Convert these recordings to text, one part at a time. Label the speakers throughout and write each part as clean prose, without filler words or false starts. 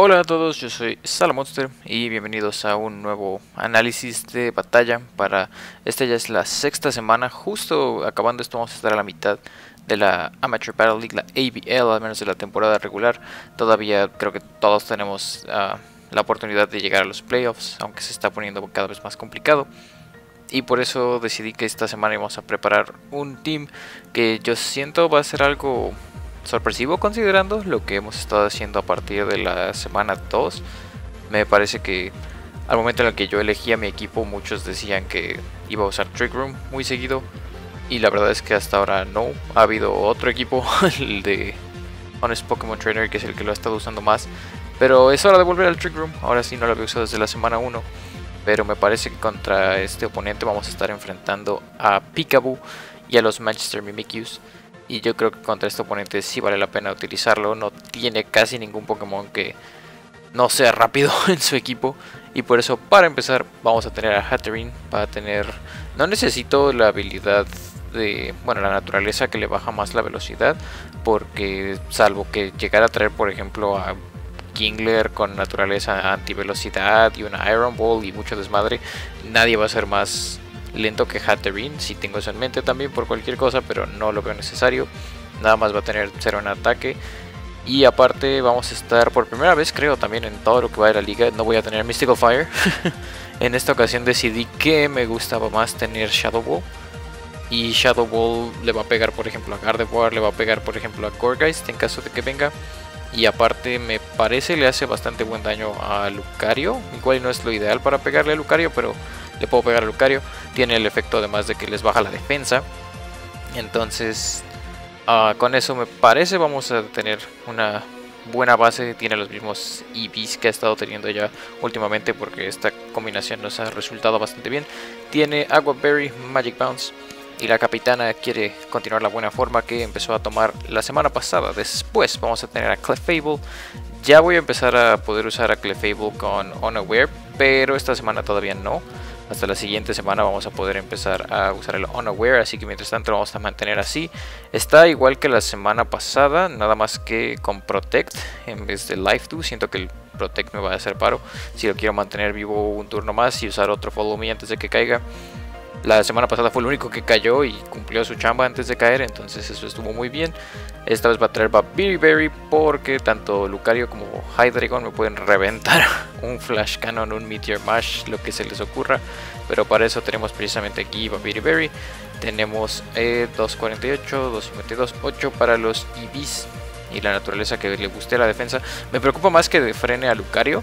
Speaker 1: Hola a todos, yo soy Salamonster y bienvenidos a un nuevo análisis de batalla. Para esta ya es la sexta semana, justo acabando esto vamos a estar a la mitad de la Amateur Battle League, la ABL, al menos de la temporada regular. Todavía creo que todos tenemos la oportunidad de llegar a los playoffs, aunque se está poniendo cada vez más complicado. Y por eso decidí que esta semana íbamos a preparar un team que yo siento va a ser algo sorpresivo considerando lo que hemos estado haciendo a partir de la semana 2. Me parece que al momento en el que yo elegí a mi equipo, muchos decían que iba a usar Trick Room muy seguido, y la verdad es que hasta ahora no. Ha habido otro equipo, el de Honest Pokémon Trainer, que es el que lo ha estado usando más, pero es hora de volver al Trick Room. Ahora sí, no lo había usado desde la semana 1, pero me parece que contra este oponente vamos a estar enfrentando a Peekaboo y a los Manchester Mimikyus. Y yo creo que contra este oponente sí vale la pena utilizarlo. No tiene casi ningún Pokémon que no sea rápido en su equipo. Y por eso, para empezar, vamos a tener a Hatterene. Para tener... No necesito la habilidad de... Bueno, la naturaleza que le baja más la velocidad. Porque salvo que llegara a traer, por ejemplo, a Kingler con naturaleza antivelocidad y una Iron Ball y mucho desmadre, nadie va a ser más lento que Hatterene. Si tengo eso en mente también por cualquier cosa, pero no lo veo necesario. Nada más va a tener 0 en ataque. Y aparte vamos a estar por primera vez, creo, también en todo lo que va de la liga, no voy a tener Mystical Fire. En esta ocasión decidí que me gustaba más tener Shadow Ball. Y Shadow Ball le va a pegar, por ejemplo, a Gardevoir, le va a pegar, por ejemplo, a Gourgeist en caso de que venga. Y aparte me parece le hace bastante buen daño a Lucario. Igual no es lo ideal para pegarle a Lucario, pero le puedo pegar a Lucario. Tiene el efecto además de que les baja la defensa. Entonces con eso me parece vamos a tener una buena base. Tiene los mismos EVs que ha estado teniendo ya últimamente, porque esta combinación nos ha resultado bastante bien. Tiene Agua Berry, Magic Bounce. Y la capitana quiere continuar la buena forma que empezó a tomar la semana pasada. Después vamos a tener a Clefable. Ya voy a empezar a poder usar a Clefable con Unaware, pero esta semana todavía no. Hasta la siguiente semana vamos a poder empezar a usar el Unaware, así que mientras tanto lo vamos a mantener así. Está igual que la semana pasada, nada más que con Protect en vez de Life 2. Siento que el Protect me va a hacer paro si lo quiero mantener vivo un turno más y usar otro Follow Me antes de que caiga. La semana pasada fue el único que cayó y cumplió su chamba antes de caer, entonces eso estuvo muy bien. Esta vez va a traer Babiri porque tanto Lucario como Hydreigon me pueden reventar un Flash Cannon, un Meteor Mash, lo que se les ocurra. Pero para eso tenemos precisamente aquí Babiri. Tenemos 248, 252, 8 para los EVs y la naturaleza que le guste la defensa. Me preocupa más que frene a Lucario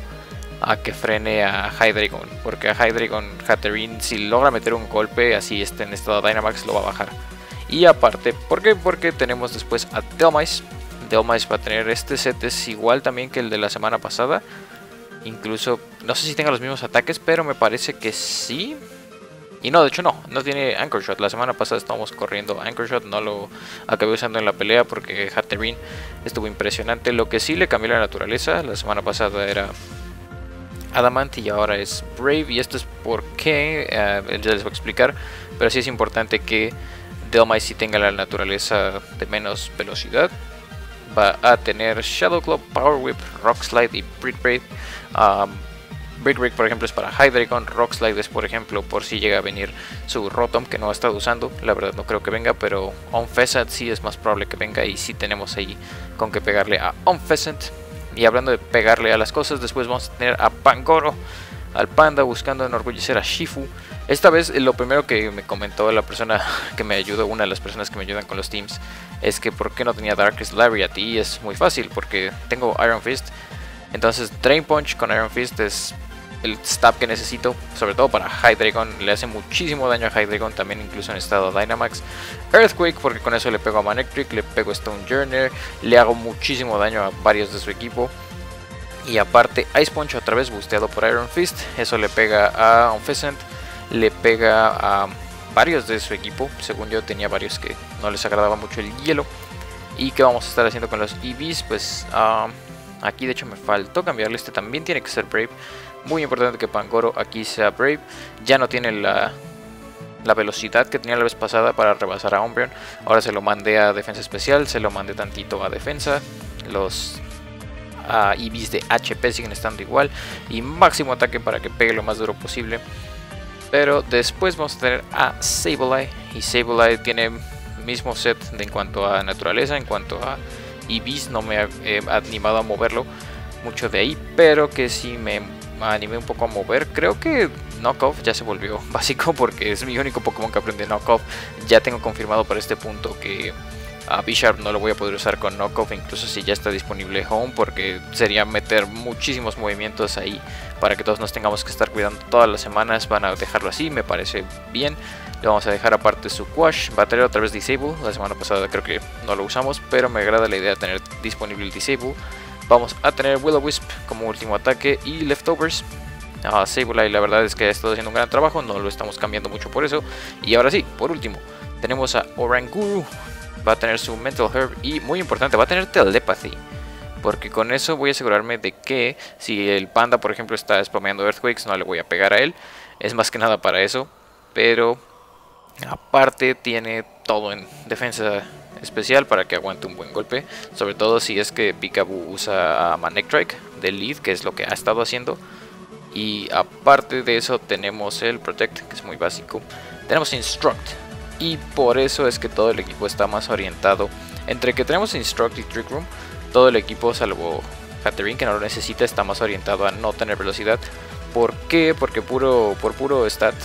Speaker 1: a que frene a Hydreigon, porque a Hydreigon, Hatterene, si logra meter un golpe así esté en estado Dynamax, lo va a bajar. Y aparte, ¿por qué? Porque tenemos después a Dhelmise. Dhelmise va a tener este set, es igual también que el de la semana pasada. Incluso, no sé si tenga los mismos ataques, pero me parece que sí. Y no, de hecho no tiene Anchor Shot. La semana pasada estábamos corriendo Anchor Shot, no lo acabé usando en la pelea porque Hatterene estuvo impresionante. Lo que sí le cambió la naturaleza, la semana pasada era Adamant y ahora es Brave, y esto es porque ya les voy a explicar, pero sí es importante que Dhelmise sí tenga la naturaleza de menos velocidad. Va a tener Shadow Claw, Power Whip, Rock Slide y Brick Break. Brick Break por ejemplo es para Hydreigon, Rock Slide es por ejemplo por si llega a venir su Rotom que no ha estado usando. La verdad no creo que venga, pero Unfezant sí es más probable que venga, y sí tenemos ahí con que pegarle a Unfezant. Y hablando de pegarle a las cosas, después vamos a tener a Pangoro, al panda, buscando enorgullecer a Shifu. Esta vez lo primero que me comentó la persona que me ayudó, una de las personas que me ayudan con los teams, es que por qué no tenía Darkest Lariat. Y es muy fácil, porque tengo Iron Fist. Entonces Drain Punch con Iron Fist es el stab que necesito, sobre todo para Hydreigon. Le hace muchísimo daño a Hydreigon, también incluso en estado Dynamax. Earthquake porque con eso le pego a Manectric, le pego a Stonejourner, le hago muchísimo daño a varios de su equipo. Y aparte Ice Punch otra vez busteado por Iron Fist, eso le pega a Unfezant, le pega a varios de su equipo. Según yo tenía varios que no les agradaba mucho el hielo. ¿Y qué vamos a estar haciendo con los EVs? Pues aquí de hecho me faltó cambiarle, este también tiene que ser Brave. Muy importante que Pangoro aquí sea Brave. Ya no tiene la velocidad que tenía la vez pasada para rebasar a Umbreon. Ahora se lo mandé a defensa especial, se lo mandé tantito a defensa. Los EVs de HP siguen estando igual, y máximo ataque para que pegue lo más duro posible. Pero después vamos a tener a Sableye, y Sableye tiene mismo set en cuanto a naturaleza, en cuanto a EVs. No me he animado a moverlo mucho de ahí, pero que sí me animé un poco a mover. Creo que Knockoff ya se volvió básico porque es mi único Pokémon que aprende Knockoff. Ya tengo confirmado para este punto que a Bisharp no lo voy a poder usar con Knockoff, incluso si ya está disponible Home, porque sería meter muchísimos movimientos ahí para que todos nos tengamos que estar cuidando todas las semanas. Van a dejarlo así, me parece bien. Le vamos a dejar aparte su Quash. Va a tener otra vez Disable. La semana pasada creo que no lo usamos, pero me agrada la idea de tener disponible el Disable. Vamos a tener Will-O-Wisp como último ataque y Leftovers. Sableye la verdad es que ha estado haciendo un gran trabajo, no lo estamos cambiando mucho por eso. Y ahora sí, por último, tenemos a Oranguru. Va a tener su Mental Herb y, muy importante, va a tener Telepathy. Porque con eso voy a asegurarme de que si el panda, por ejemplo, está spameando Earthquakes, no le voy a pegar a él. Es más que nada para eso. Pero aparte tiene todo en defensa especial para que aguante un buen golpe. Sobre todo si es que Peekaboo usa a Manectric de lead, que es lo que ha estado haciendo. Y aparte de eso tenemos el Protect, que es muy básico. Tenemos Instruct. Y por eso es que todo el equipo está más orientado. Entre que tenemos Instruct y Trick Room, todo el equipo, salvo Hatterene, que no lo necesita, está más orientado a no tener velocidad. ¿Por qué? Porque por puro stat,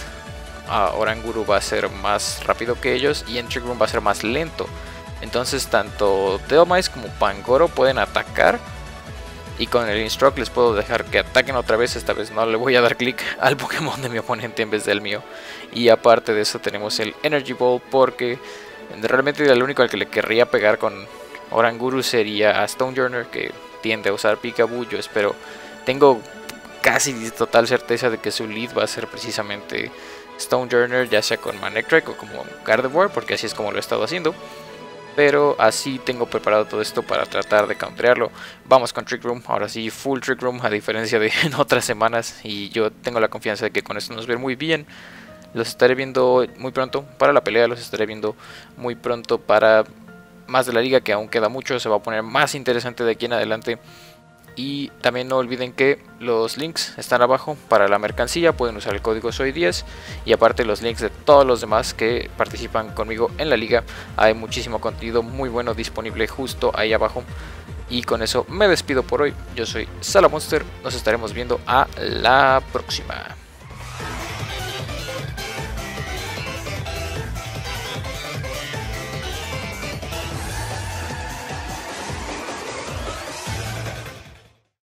Speaker 1: Oranguru va a ser más rápido que ellos y en Trick Room va a ser más lento. Entonces tanto Dhelmise como Pangoro pueden atacar. Y con el Instruct les puedo dejar que ataquen otra vez. Esta vez no le voy a dar clic al Pokémon de mi oponente en vez del mío. Y aparte de eso tenemos el Energy Ball, porque realmente el único al que le querría pegar con Oranguru sería a Stonejourner, que tiende a usar Peekaboo. Yo espero, tengo casi total certeza de que su lead va a ser precisamente Stonejourner, ya sea con Manectric o como Gardevoir, porque así es como lo he estado haciendo. Pero así tengo preparado todo esto para tratar de counterearlo. Vamos con Trick Room, ahora sí full Trick Room, a diferencia de en otras semanas. Y yo tengo la confianza de que con esto nos va muy bien. Los estaré viendo muy pronto para la pelea, los estaré viendo muy pronto para más de la liga, que aún queda mucho. Se va a poner más interesante de aquí en adelante. Y también no olviden que los links están abajo para la mercancía, pueden usar el código SOY10 y aparte los links de todos los demás que participan conmigo en la liga. Hay muchísimo contenido muy bueno disponible justo ahí abajo. Y con eso me despido por hoy. Yo soy Salamonster, nos estaremos viendo a la próxima.